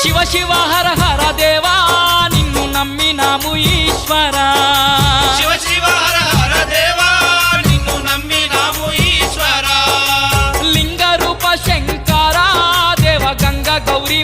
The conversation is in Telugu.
శివ శివ హర హర దేవా నిన్ను నమ్మినాము ఈశ్వరా శివ శివ హర హర దేవా నిన్ను నమ్మినాము ఈశ్వరా లింగ రూప శంకరా దేవ గంగ గౌరీ